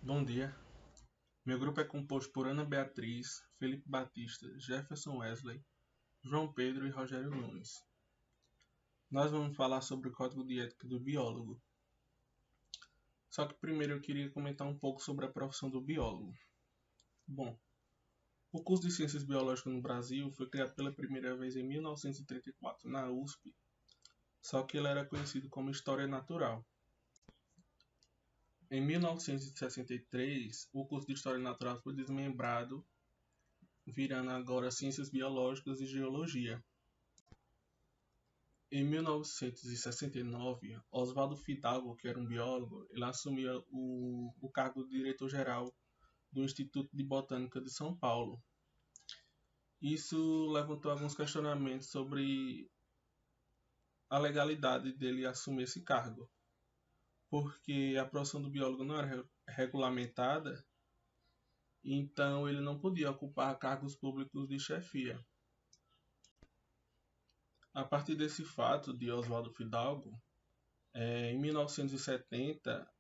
Bom dia. Meu grupo é composto por Ana Beatriz, Felipe Batista, Jefferson Wesley, João Pedro e Rogério Nunes. Nós vamos falar sobre o código de ética do biólogo. Só que primeiro eu queria comentar um pouco sobre a profissão do biólogo. Bom, o curso de Ciências Biológicas no Brasil foi criado pela primeira vez em 1934 na USP, só que ele era conhecido como História Natural. Em 1963, o curso de História Natural foi desmembrado, virando agora Ciências Biológicas e Geologia. Em 1969, Oswaldo Fidalgo, que era um biólogo, ele assumia o cargo de diretor-geral do Instituto de Botânica de São Paulo. Isso levantou alguns questionamentos sobre a legalidade dele assumir esse cargo, porque a profissão do biólogo não era regulamentada, então ele não podia ocupar cargos públicos de chefia. A partir desse fato de Oswaldo Fidalgo, em 1970,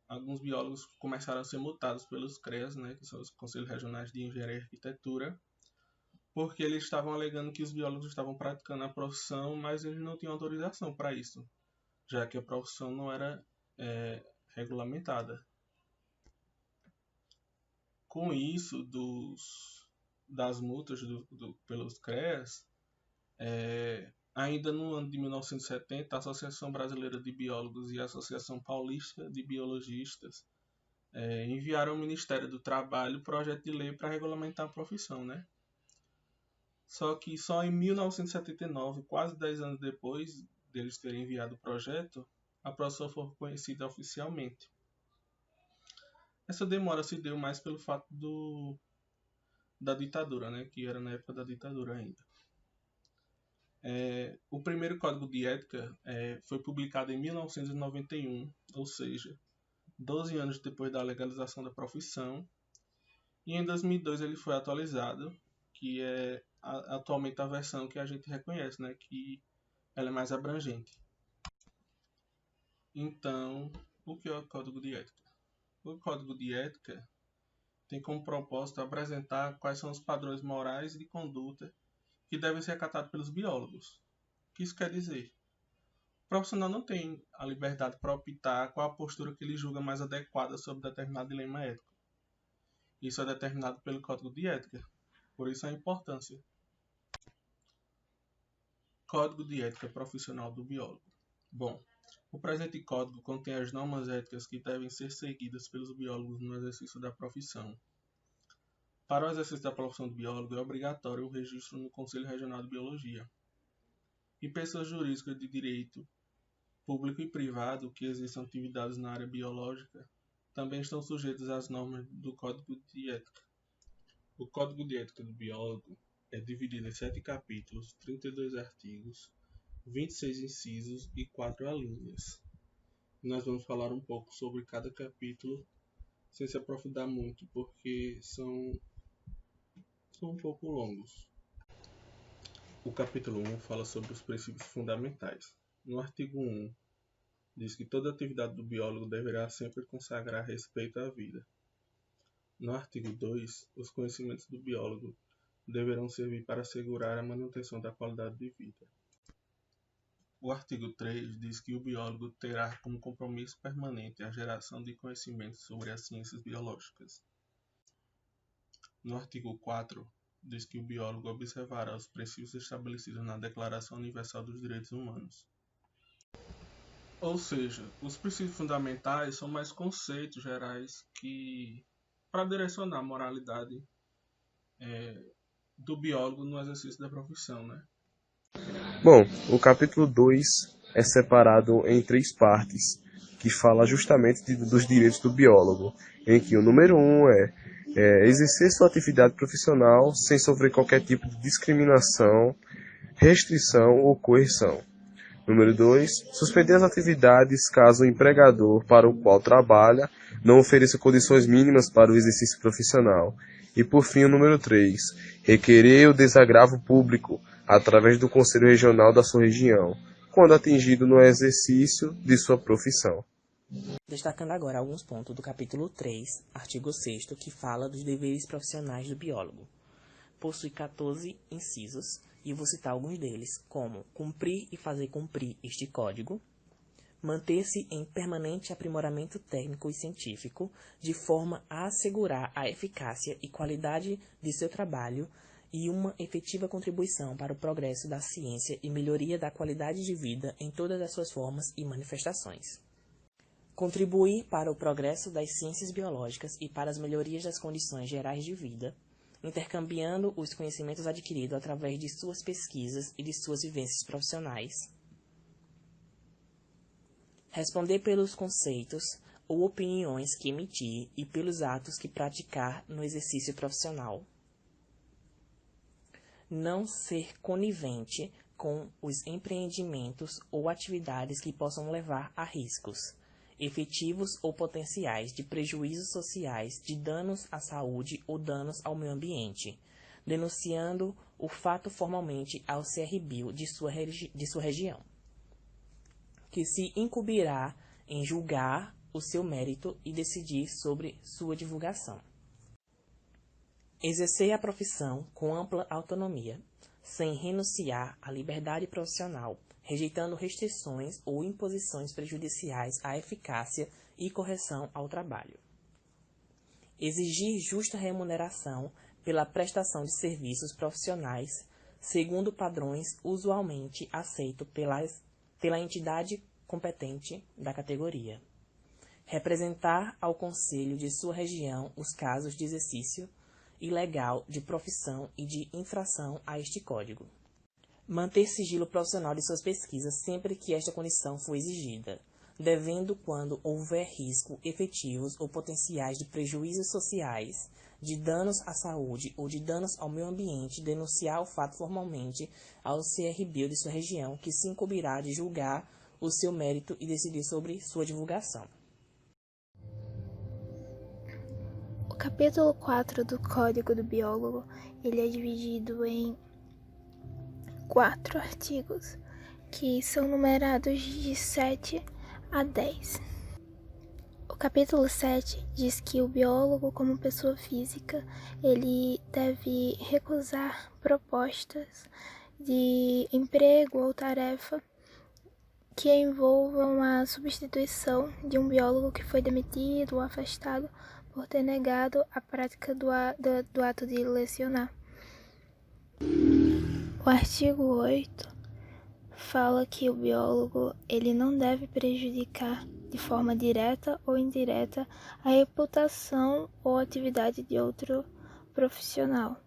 alguns biólogos começaram a ser multados pelos CREAs, né, que são os Conselhos Regionais de Engenharia e Arquitetura, porque eles estavam alegando que os biólogos estavam praticando a profissão, mas eles não tinham autorização para isso, já que a profissão não era regulamentada. Com isso, das multas pelos CREAs, ainda no ano de 1970, a Associação Brasileira de Biólogos e a Associação Paulista de Biologistas enviaram ao Ministério do Trabalho projeto de lei para regulamentar a profissão, né? Só que só em 1979, quase 10 anos depois deles terem enviado o projeto, a profissão foi reconhecida oficialmente. Essa demora se deu mais pelo fato da ditadura, né? Que era na época da ditadura ainda. O primeiro código de ética foi publicado em 1991, ou seja, 12 anos depois da legalização da profissão, e em 2002 ele foi atualizado, que é atualmente a versão que a gente reconhece, né, que ela é mais abrangente. Então, o que é o Código de Ética? O Código de Ética tem como propósito apresentar quais são os padrões morais e de conduta que devem ser acatados pelos biólogos. O que isso quer dizer? O profissional não tem a liberdade para optar qual a postura que ele julga mais adequada sobre determinado dilema ético. Isso é determinado pelo Código de Ética. Por isso a importância. Código de Ética Profissional do Biólogo. Bom, o presente código contém as normas éticas que devem ser seguidas pelos biólogos no exercício da profissão. Para o exercício da profissão de biólogo é obrigatório o registro no Conselho Regional de Biologia. E pessoas jurídicas de direito público e privado que exerçam atividades na área biológica também estão sujeitas às normas do Código de Ética. O Código de Ética do Biólogo é dividido em 7 capítulos, 32 artigos, 26 incisos e 4 alíneas. Nós vamos falar um pouco sobre cada capítulo, sem se aprofundar muito, porque são um pouco longos. O capítulo 1 fala sobre os princípios fundamentais. No artigo 1, diz que toda atividade do biólogo deverá sempre consagrar respeito à vida. No artigo 2, os conhecimentos do biólogo deverão servir para assegurar a manutenção da qualidade de vida. O artigo 3 diz que o biólogo terá como compromisso permanente a geração de conhecimentos sobre as ciências biológicas. No artigo 4, diz que o biólogo observará os princípios estabelecidos na Declaração Universal dos Direitos Humanos. Ou seja, os princípios fundamentais são mais conceitos gerais que para direcionar a moralidade do biólogo no exercício da profissão, né? Bom, o capítulo 2 é separado em 3 partes, que fala justamente dos direitos do biólogo, em que o número 1 é exercer sua atividade profissional sem sofrer qualquer tipo de discriminação, restrição ou coerção. Número 2, suspender as atividades caso o empregador para o qual trabalha não ofereça condições mínimas para o exercício profissional. E por fim, o número 3, requerer o desagravo público através do Conselho Regional da sua região, quando atingido no exercício de sua profissão. Destacando agora alguns pontos do capítulo 3, artigo 6º, que fala dos deveres profissionais do biólogo. Possui 14 incisos, e vou citar alguns deles, como cumprir e fazer cumprir este código, manter-se em permanente aprimoramento técnico e científico, de forma a assegurar a eficácia e qualidade de seu trabalho e uma efetiva contribuição para o progresso da ciência e melhoria da qualidade de vida em todas as suas formas e manifestações. Contribuir para o progresso das ciências biológicas e para as melhorias das condições gerais de vida, intercambiando os conhecimentos adquiridos através de suas pesquisas e de suas vivências profissionais. Responder pelos conceitos ou opiniões que emitir e pelos atos que praticar no exercício profissional. Não ser conivente com os empreendimentos ou atividades que possam levar a riscos, efetivos ou potenciais, de prejuízos sociais, de danos à saúde ou danos ao meio ambiente, denunciando o fato formalmente ao CRBio de sua região, que se incumbirá em julgar o seu mérito e decidir sobre sua divulgação. Exercer a profissão com ampla autonomia, sem renunciar à liberdade profissional, rejeitando restrições ou imposições prejudiciais à eficácia e correção ao trabalho. Exigir justa remuneração pela prestação de serviços profissionais, segundo padrões usualmente aceitos pela entidade competente da categoria. Representar ao conselho de sua região os casos de exercício ilegal de profissão e de infração a este código. Manter sigilo profissional de suas pesquisas sempre que esta condição for exigida, devendo, quando houver risco efetivos ou potenciais de prejuízos sociais, de danos à saúde ou de danos ao meio ambiente, denunciar o fato formalmente ao CRBio de sua região, que se incumbirá de julgar o seu mérito e decidir sobre sua divulgação. O capítulo 4 do Código do Biólogo, ele é dividido em 4 artigos, que são numerados de 7 a 10. O capítulo 7 diz que o biólogo, como pessoa física, ele deve recusar propostas de emprego ou tarefa que envolvam a substituição de um biólogo que foi demitido ou afastado por ter negado a prática do ato de lecionar. O artigo 8 fala que o biólogo ele não deve prejudicar de forma direta ou indireta a reputação ou atividade de outro profissional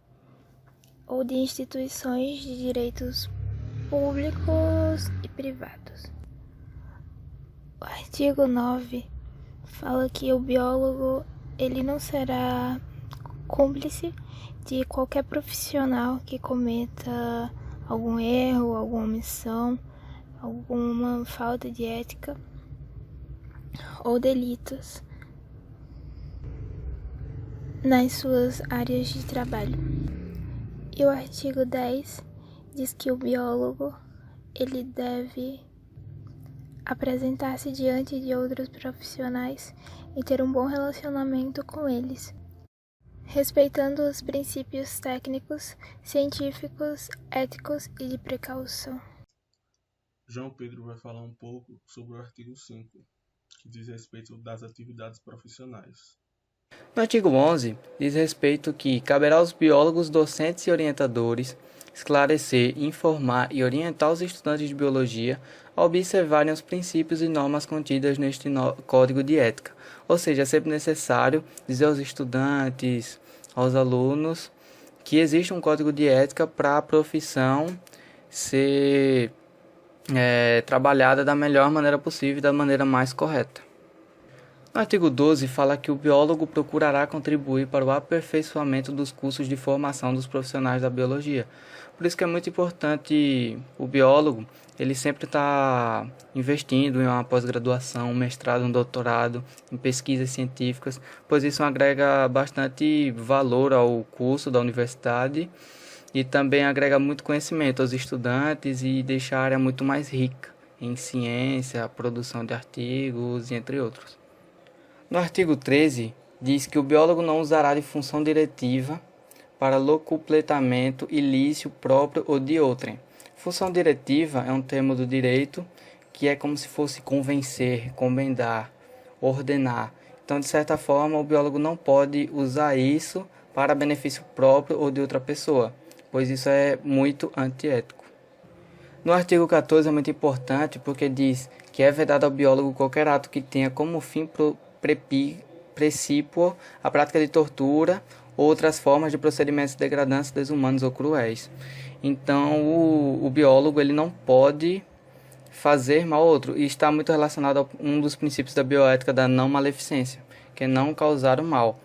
ou de instituições de direitos públicos e privados. O artigo 9 fala que o biólogo ele não será cúmplice de qualquer profissional que cometa algum erro, alguma omissão, alguma falta de ética ou delitos nas suas áreas de trabalho. E o artigo 10 diz que o biólogo ele deve apresentar-se diante de outros profissionais e ter um bom relacionamento com eles, respeitando os princípios técnicos, científicos, éticos e de precaução. João Pedro vai falar um pouco sobre o artigo 5, que diz respeito das atividades profissionais. No artigo 11, diz respeito que caberá aos biólogos, docentes e orientadores esclarecer, informar e orientar os estudantes de biologia a observarem os princípios e normas contidas neste código de ética. Ou seja, é sempre necessário dizer aos estudantes, aos alunos, que existe um código de ética para a profissão ser trabalhada da melhor maneira possível, da maneira mais correta. No artigo 12, fala que o biólogo procurará contribuir para o aperfeiçoamento dos cursos de formação dos profissionais da biologia. Por isso que é muito importante o biólogo, ele sempre está investindo em uma pós-graduação, um mestrado, um doutorado, em pesquisas científicas, pois isso agrega bastante valor ao curso da universidade e também agrega muito conhecimento aos estudantes e deixa a área muito mais rica em ciência, produção de artigos e entre outros. No artigo 13, diz que o biólogo não usará de função diretiva para locupletamento ilícito próprio ou de outrem. Função diretiva é um termo do direito que é como se fosse convencer, recomendar, ordenar. Então, de certa forma, o biólogo não pode usar isso para benefício próprio ou de outra pessoa, pois isso é muito antiético. No artigo 14 é muito importante porque diz que é vedado ao biólogo qualquer ato que tenha como fim precípuo a prática de tortura ou outras formas de procedimentos degradantes, desumanos ou cruéis. Então, o biólogo ele não pode fazer mal ao outro, e está muito relacionado a um dos princípios da bioética da não maleficência, que é não causar o mal.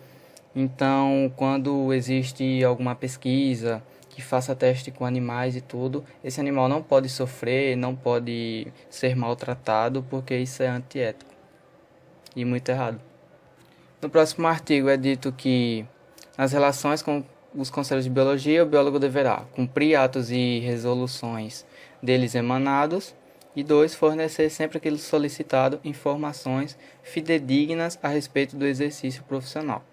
Então, quando existe alguma pesquisa que faça teste com animais e tudo, esse animal não pode sofrer, não pode ser maltratado, porque isso é antiético e muito errado. No próximo artigo é dito que nas relações com os conselhos de biologia, o biólogo deverá cumprir atos e resoluções deles emanados e 2. Fornecer sempre aquilo solicitado informações fidedignas a respeito do exercício profissional.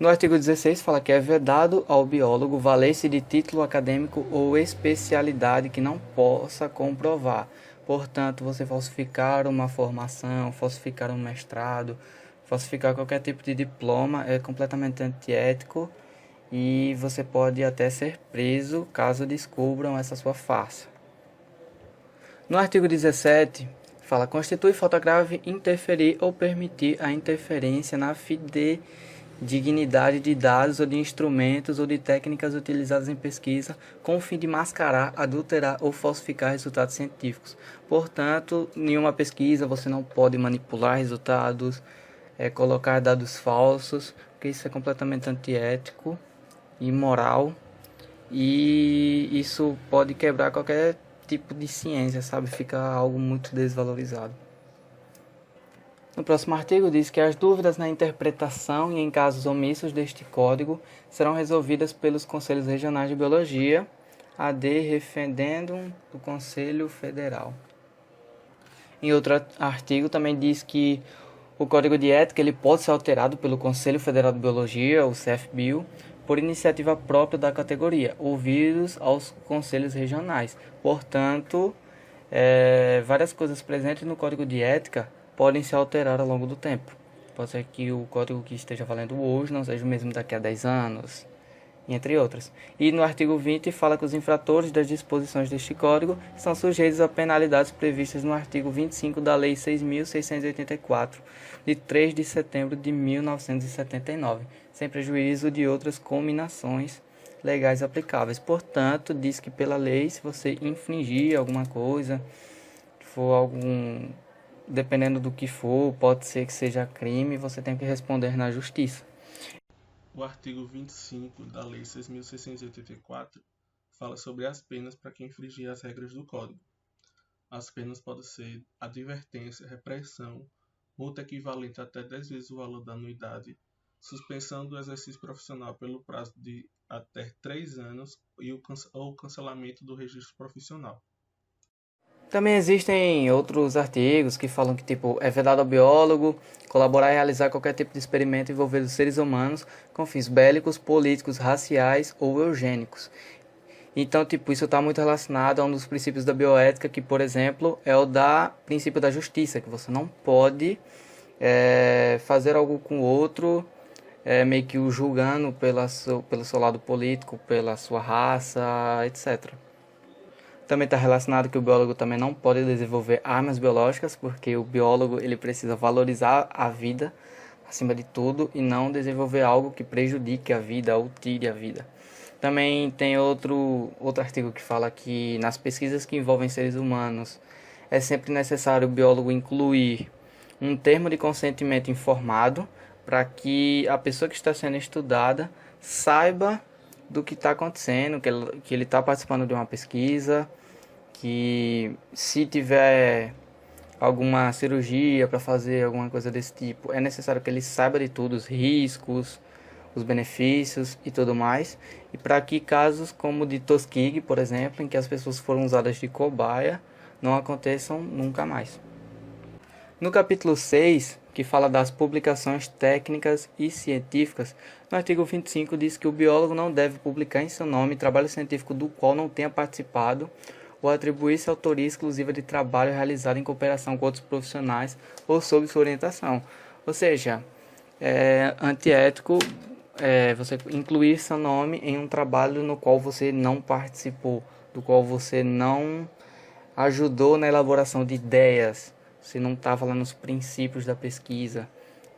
No artigo 16 fala que é vedado ao biólogo valer-se de título acadêmico ou especialidade que não possa comprovar. Portanto, você falsificar uma formação, falsificar um mestrado, falsificar qualquer tipo de diploma é completamente antiético e você pode até ser preso caso descubram essa sua farsa. No artigo 17, fala: constitui falta grave interferir ou permitir a interferência na fidedignidade de dados ou de instrumentos ou de técnicas utilizadas em pesquisa com o fim de mascarar, adulterar ou falsificar resultados científicos. Portanto, em uma pesquisa você não pode manipular resultados, colocar dados falsos, porque isso é completamente antiético, imoral, e isso pode quebrar qualquer tipo de ciência, sabe? Fica algo muito desvalorizado. No próximo artigo diz que as dúvidas na interpretação e em casos omissos deste código serão resolvidas pelos Conselhos Regionais de Biologia, ad referendum do Conselho Federal. Em outro artigo também diz que o Código de Ética ele pode ser alterado pelo Conselho Federal de Biologia, o CFBio, por iniciativa própria da categoria, ouvidos aos conselhos regionais. Portanto, várias coisas presentes no Código de Ética podem se alterar ao longo do tempo. Pode ser que o código que esteja valendo hoje não seja o mesmo daqui a 10 anos, entre outras. E no artigo 20 fala que os infratores das disposições deste código são sujeitos a penalidades previstas no artigo 25 da Lei 6.684, de 3 de setembro de 1979, sem prejuízo de outras cominações legais aplicáveis. Portanto, diz que pela lei, se você infringir alguma coisa, for dependendo do que for, pode ser que seja crime, você tem que responder na justiça. O artigo 25 da Lei 6.684 fala sobre as penas para quem infringir as regras do Código. As penas podem ser advertência, repressão, multa equivalente a até 10 vezes o valor da anuidade, suspensão do exercício profissional pelo prazo de até 3 anos ou cancelamento do registro profissional. Também existem outros artigos que falam que é vedado ao biólogo colaborar e realizar qualquer tipo de experimento envolvendo seres humanos com fins bélicos, políticos, raciais ou eugênicos. Então, isso está muito relacionado a um dos princípios da bioética, que, por exemplo, é o princípio da justiça, que você não pode fazer algo com o outro, meio que o julgando pelo seu lado político, pela sua raça, etc. Também está relacionado que o biólogo também não pode desenvolver armas biológicas, porque o biólogo ele precisa valorizar a vida acima de tudo e não desenvolver algo que prejudique a vida ou tire a vida. Também tem outro artigo que fala que nas pesquisas que envolvem seres humanos é sempre necessário o biólogo incluir um termo de consentimento informado para que a pessoa que está sendo estudada saiba do que está acontecendo, que ele está participando de uma pesquisa, que se tiver alguma cirurgia para fazer alguma coisa desse tipo, é necessário que ele saiba de tudo, os riscos, os benefícios e tudo mais. E para que casos como de Tuskegee, por exemplo, em que as pessoas foram usadas de cobaia, não aconteçam nunca mais. No capítulo 6, que fala das publicações técnicas e científicas, no artigo 25 diz que o biólogo não deve publicar em seu nome trabalho científico do qual não tenha participado ou atribuir-se autoria exclusiva de trabalho realizado em cooperação com outros profissionais ou sob sua orientação. Ou seja, é antiético você incluir seu nome em um trabalho no qual você não participou, do qual você não ajudou na elaboração de ideias, você não está falando nos princípios da pesquisa.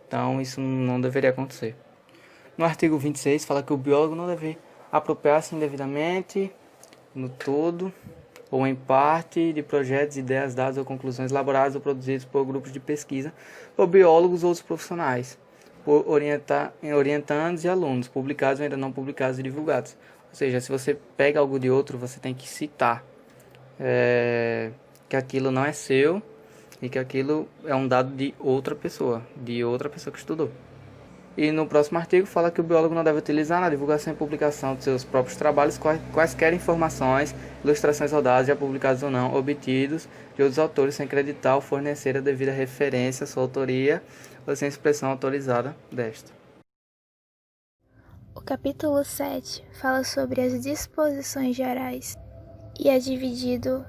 Então isso não deveria acontecer. No artigo 26 fala que o biólogo não deve apropriar-se indevidamente, no todo ou em parte, de projetos, ideias, dados ou conclusões elaborados ou produzidos por grupos de pesquisa, por biólogos ou outros profissionais, por orientandos e alunos, publicados ou ainda não publicados e divulgados. Ou seja, se você pega algo de outro, você tem que citar que aquilo não é seu e que aquilo é um dado de outra pessoa que estudou. E no próximo artigo fala que o biólogo não deve utilizar na divulgação e publicação de seus próprios trabalhos quaisquer informações, ilustrações rodadas, já publicadas ou não, obtidos de outros autores sem acreditar ou fornecer a devida referência à sua autoria ou sem expressão autorizada desta. O capítulo 7 fala sobre as disposições gerais e é dividido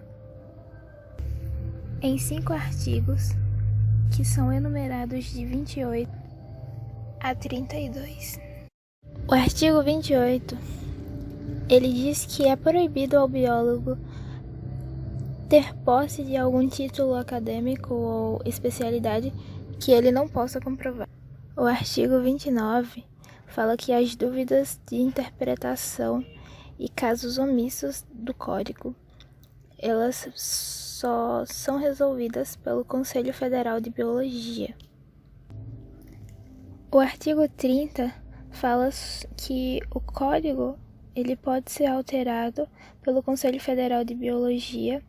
em 5 artigos, que são enumerados de 28 a 32. O artigo 28, ele diz que é proibido ao biólogo ter posse de algum título acadêmico ou especialidade que ele não possa comprovar. O artigo 29 fala que as dúvidas de interpretação e casos omissos do Código, elas só são resolvidas pelo Conselho Federal de Biologia. O artigo 30 fala que o Código ele pode ser alterado pelo Conselho Federal de Biologia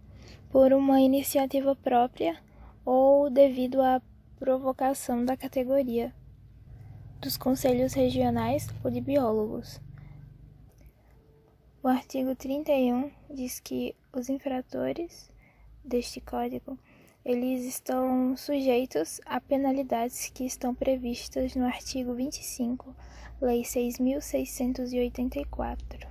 por uma iniciativa própria ou devido à provocação da categoria dos Conselhos Regionais ou de Biólogos. O artigo 31 diz que os infratores deste Código eles estão sujeitos a penalidades que estão previstas no artigo 25, Lei 6.684.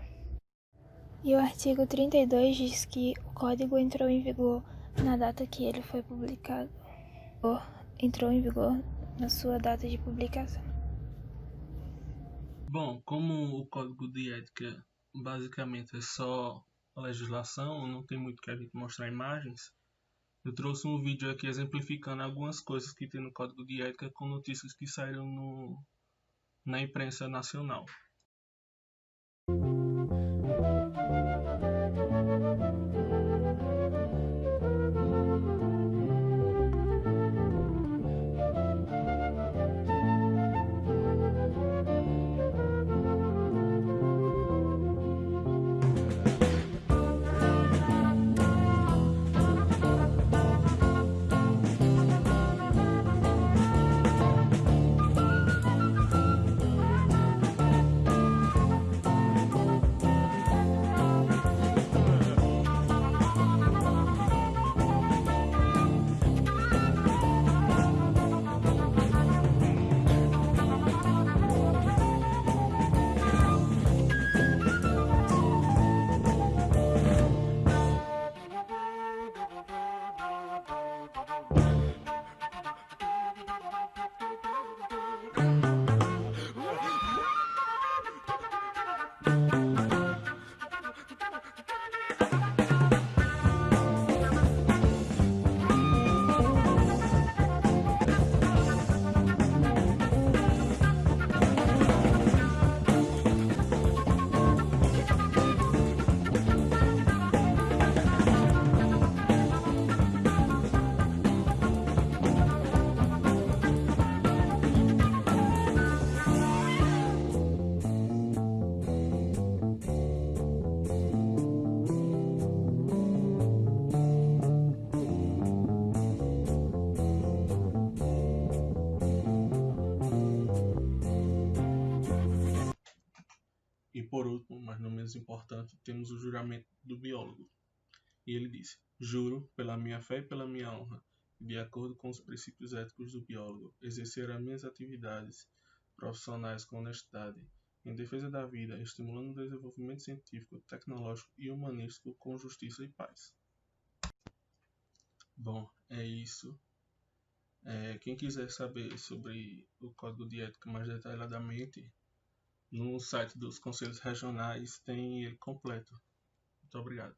E o artigo 32 diz que o Código entrou em vigor na data que ele foi publicado. Ou entrou em vigor na sua data de publicação. Bom, como o Código de Ética basicamente é só a legislação, não tem muito que a gente mostrar imagens, eu trouxe um vídeo aqui exemplificando algumas coisas que tem no Código de Ética com notícias que saíram na imprensa nacional. E por último, mas não menos importante, temos o juramento do biólogo. E ele disse: juro, pela minha fé e pela minha honra, de acordo com os princípios éticos do biólogo, exercer as minhas atividades profissionais com honestidade, em defesa da vida, estimulando o desenvolvimento científico, tecnológico e humanístico com justiça e paz. Bom, é isso. Quem quiser saber sobre o Código de Ética mais detalhadamente, no site dos Conselhos Regionais tem ele completo. Muito obrigado.